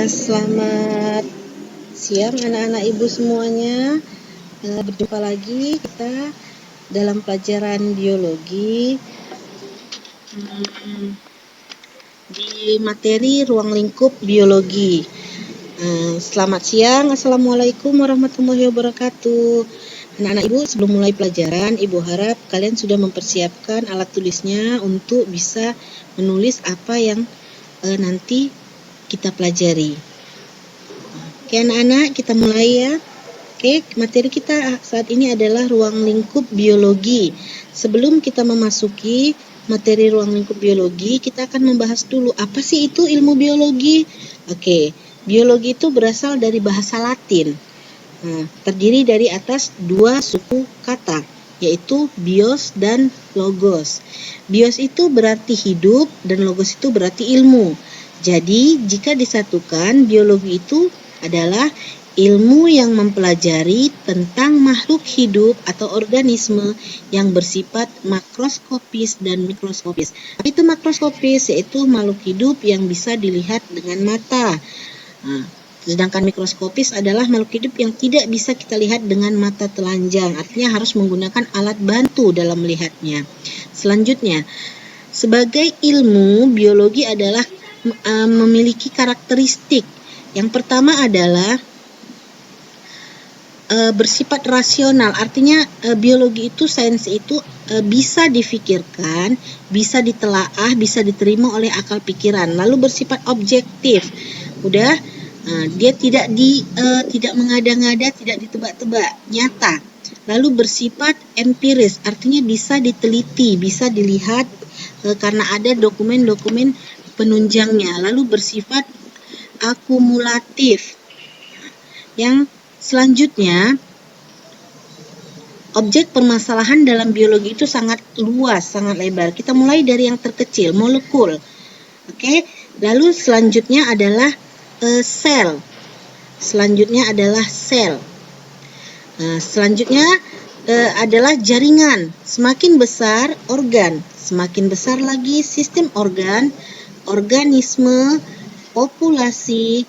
Selamat siang anak-anak ibu semuanya. Berjumpa lagi kita dalam pelajaran biologi di materi ruang lingkup biologi. Selamat siang, assalamualaikum warahmatullahi wabarakatuh. Anak-anak ibu, sebelum mulai pelajaran, ibu harap kalian sudah mempersiapkan alat tulisnya untuk bisa menulis apa yang nanti kita pelajari. Oke anak-anak, kita mulai ya. Oke, materi kita saat ini adalah ruang lingkup biologi. Sebelum kita memasuki materi ruang lingkup biologi, kita akan membahas dulu apa sih itu ilmu biologi. Oke, biologi itu berasal dari bahasa Latin. Terdiri dari atas dua suku kata, yaitu bios dan logos. Bios itu berarti hidup dan logos itu berarti ilmu. Jadi, jika disatukan, biologi itu adalah ilmu yang mempelajari tentang makhluk hidup atau organisme yang bersifat makroskopis dan mikroskopis. Itu makroskopis yaitu makhluk hidup yang bisa dilihat dengan mata. Sedangkan mikroskopis adalah makhluk hidup yang tidak bisa kita lihat dengan mata telanjang, artinya harus menggunakan alat bantu dalam melihatnya. Selanjutnya, sebagai ilmu, biologi adalah memiliki karakteristik. Yang pertama adalah bersifat rasional, artinya biologi itu, sains itu bisa difikirkan, bisa ditelaah, bisa diterima oleh akal pikiran, lalu bersifat objektif. Dia tidak mengada-ngada, tidak ditebak-tebak, nyata. Lalu bersifat empiris, artinya bisa diteliti, bisa dilihat karena ada dokumen-dokumen penunjangnya. Lalu bersifat akumulatif. Yang selanjutnya, objek permasalahan dalam biologi itu sangat luas, sangat lebar. Kita mulai dari yang terkecil, molekul. Oke, lalu selanjutnya adalah sel. Selanjutnya adalah sel. Selanjutnya adalah jaringan. Semakin besar organ, semakin besar lagi sistem organ, organisme, populasi,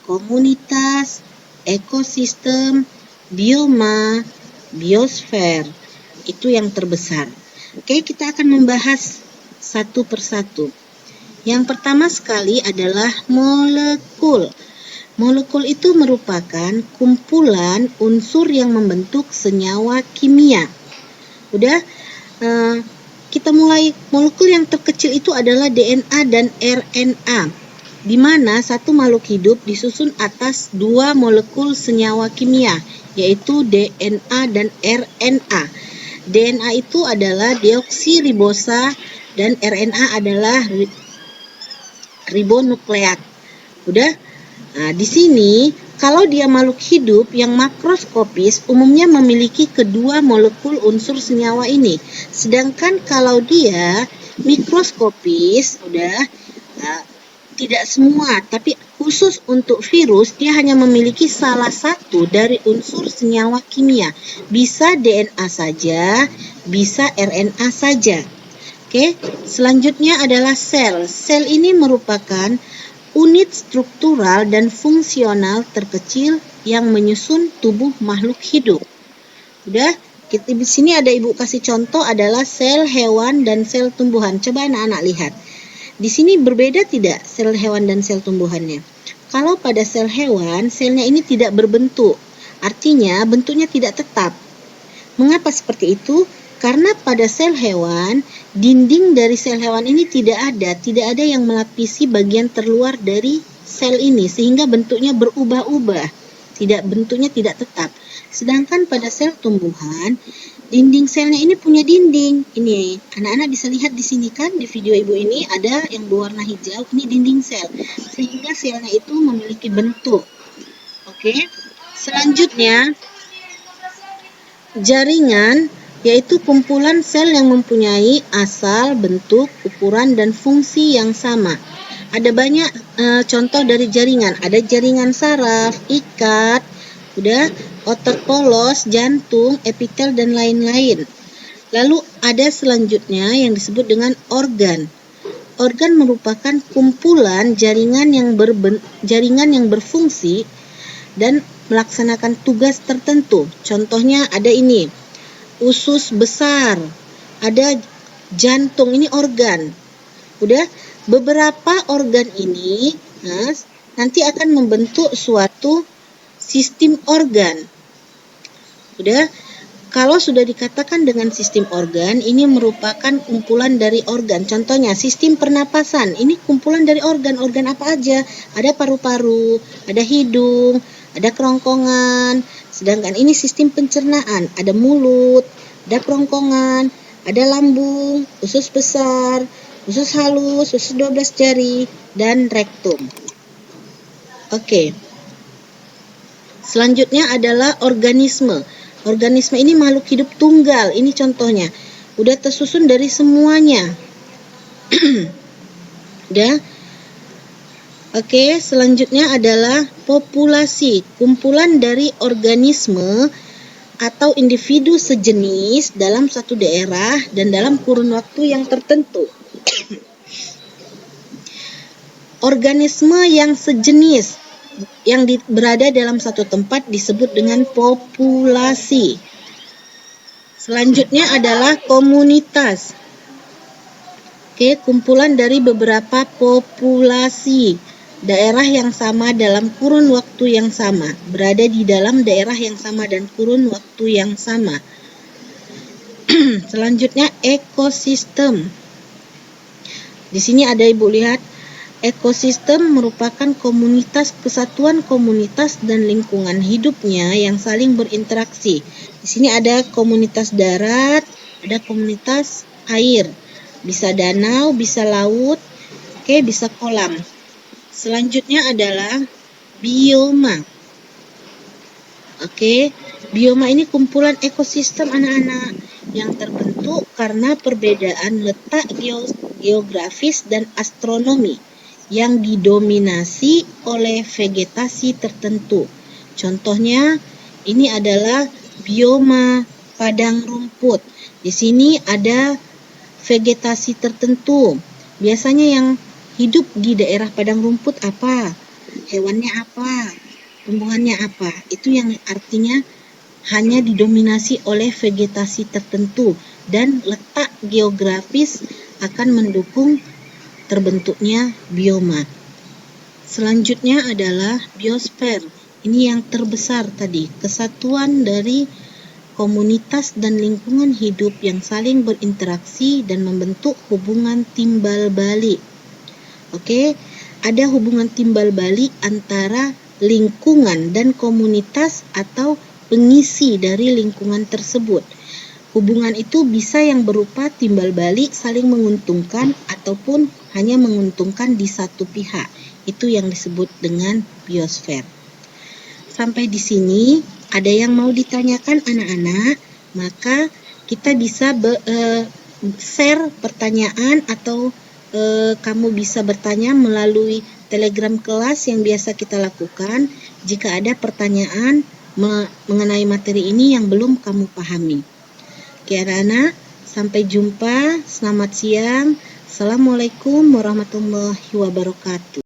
komunitas, ekosistem, bioma, biosfer. Itu yang terbesar. Oke, kita akan membahas satu persatu. Yang pertama sekali adalah molekul. Molekul itu merupakan kumpulan unsur yang membentuk senyawa kimia. Kita mulai. Molekul yang terkecil itu adalah DNA dan RNA, di mana satu makhluk hidup disusun atas dua molekul senyawa kimia, yaitu DNA dan RNA. DNA itu adalah deoksiribosa dan RNA adalah ribonukleat. Di sini kalau dia makhluk hidup yang makroskopis umumnya memiliki kedua molekul unsur senyawa ini. Sedangkan kalau dia mikroskopis tidak semua, tapi khusus untuk virus dia hanya memiliki salah satu dari unsur senyawa kimia. Bisa DNA saja, bisa RNA saja. Oke, selanjutnya adalah sel. Sel ini merupakan unit struktural dan fungsional terkecil yang menyusun tubuh makhluk hidup. Di sini ada ibu kasih contoh adalah sel hewan dan sel tumbuhan. Coba anak-anak lihat. Di sini berbeda tidak sel hewan dan sel tumbuhannya? Kalau pada sel hewan, selnya ini tidak berbentuk. Artinya bentuknya tidak tetap. Mengapa seperti itu? Karena pada sel hewan, dinding dari sel hewan ini tidak ada yang melapisi bagian terluar dari sel ini, sehingga bentuknya berubah-ubah, bentuknya tidak tetap. Sedangkan pada sel tumbuhan, dinding selnya ini punya dinding. Ini anak-anak bisa lihat di sini kan, di video ibu ini ada yang berwarna hijau, ini dinding sel, sehingga selnya itu memiliki bentuk. Oke, selanjutnya jaringan, yaitu kumpulan sel yang mempunyai asal, bentuk, ukuran, dan fungsi yang sama. Ada banyak contoh dari jaringan. Ada jaringan saraf, ikat, otot polos, jantung, epitel, dan lain-lain. Lalu ada selanjutnya yang disebut dengan organ. Organ merupakan kumpulan jaringan yang berfungsi dan melaksanakan tugas tertentu. Contohnya ada ini, usus besar, ada jantung, ini organ. Udah, beberapa organ ini nanti akan membentuk suatu sistem organ. Udah, kalau sudah dikatakan dengan sistem organ, ini merupakan kumpulan dari organ. Contohnya, sistem pernapasan. Ini kumpulan dari organ. Organ apa aja? Ada paru-paru, ada hidung, ada kerongkongan. Sedangkan ini sistem pencernaan. Ada mulut, ada kerongkongan, ada lambung, usus besar, usus halus, usus 12 jari, dan rektum. Oke. Selanjutnya adalah organisme. Organisme ini makhluk hidup tunggal. Ini contohnya. Udah tersusun dari semuanya. Udah. Oke, selanjutnya adalah populasi. Kumpulan dari organisme atau individu sejenis dalam satu daerah dan dalam kurun waktu yang tertentu. Organisme yang sejenis yang berada dalam satu tempat disebut dengan populasi. Selanjutnya adalah komunitas. Oke, kumpulan dari beberapa populasi daerah yang sama dalam kurun waktu yang sama, berada di dalam daerah yang sama dan kurun waktu yang sama. Selanjutnya ekosistem. Di sini ada Ibu lihat, ekosistem merupakan kesatuan komunitas dan lingkungan hidupnya yang saling berinteraksi. Di sini ada komunitas darat, ada komunitas air. Bisa danau, bisa laut, bisa kolam. Selanjutnya adalah bioma. Bioma ini kumpulan ekosistem anak-anak yang terbentuk karena perbedaan letak geografis dan astronomi yang didominasi oleh vegetasi tertentu. Contohnya, ini adalah bioma padang rumput. Di sini ada vegetasi tertentu. Biasanya yang hidup di daerah padang rumput apa? Hewannya apa? Tumbuhannya apa? Itu yang artinya hanya didominasi oleh vegetasi tertentu dan letak geografis akan mendukung terbentuknya bioma. Selanjutnya adalah biosfer. Ini yang terbesar tadi, kesatuan dari komunitas dan lingkungan hidup yang saling berinteraksi dan membentuk hubungan timbal balik. Ada hubungan timbal balik antara lingkungan dan komunitas atau pengisi dari lingkungan tersebut. Hubungan itu bisa yang berupa timbal balik saling menguntungkan ataupun hanya menguntungkan di satu pihak. Itu yang disebut dengan biosfer. Sampai di sini ada yang mau ditanyakan anak-anak, maka kita bisa share pertanyaan atau kamu bisa bertanya melalui Telegram kelas yang biasa kita lakukan jika ada pertanyaan mengenai materi ini yang belum kamu pahami. Oke anak-anak, sampai jumpa, selamat siang. Assalamualaikum warahmatullahi wabarakatuh.